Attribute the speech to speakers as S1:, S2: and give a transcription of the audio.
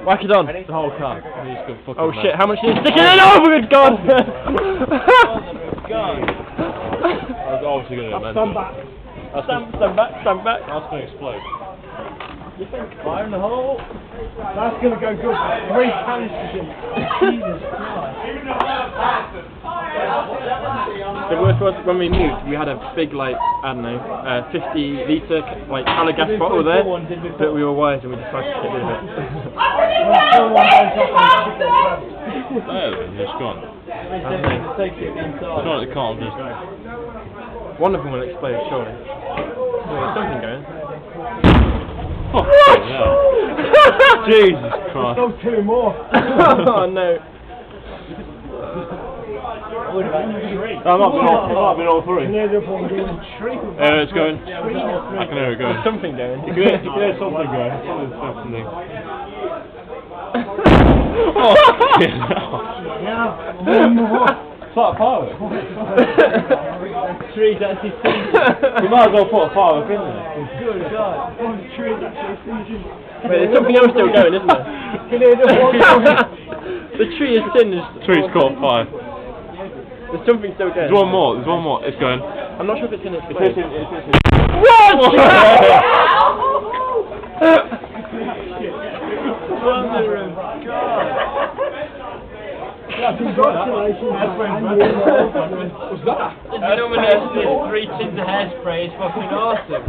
S1: Whack it on.
S2: The whole car.
S1: Oh shit, how much is it sticking in? Oh good god!
S2: God. I was obviously going to
S1: Stand back. Stand back, stand back.
S2: That's going to explode.
S1: You think? Fire in the hole.
S3: That's going to go good. 3 canisters in. Jesus Christ.
S1: The worst was when we moved, we had a big, like, I don't know, 50 litre, like, can of gas bottle there, but we were wise and we decided to get rid of it.
S2: It's gone. It's not, it can't just...
S1: One of them will explode, surely. There's something going.
S2: Oh, yeah. Jesus Christ.
S3: There's 2 more.
S1: Oh no.
S2: That might be all 3. Yeah, it's going. I can hear it going.
S1: There's something going.
S2: You can hear something going. Something's happening. Oh,
S3: Yeah, 1 more.
S2: it's like a firework.
S3: The tree's actually seizing.
S2: You might as well put a firework in there.
S3: Good God. The tree's actually seizing.
S1: Wait, there's something else still going, isn't there?
S3: Can you do one more?
S1: The tree is singed.
S2: The tree's caught fire.
S1: There's something still going.
S2: There's one more. It's going.
S1: I'm not sure if it's in its
S2: It's
S1: place.
S2: What?
S3: Congratulations.
S4: The luminescence 3 tins of hairspray is fucking awesome.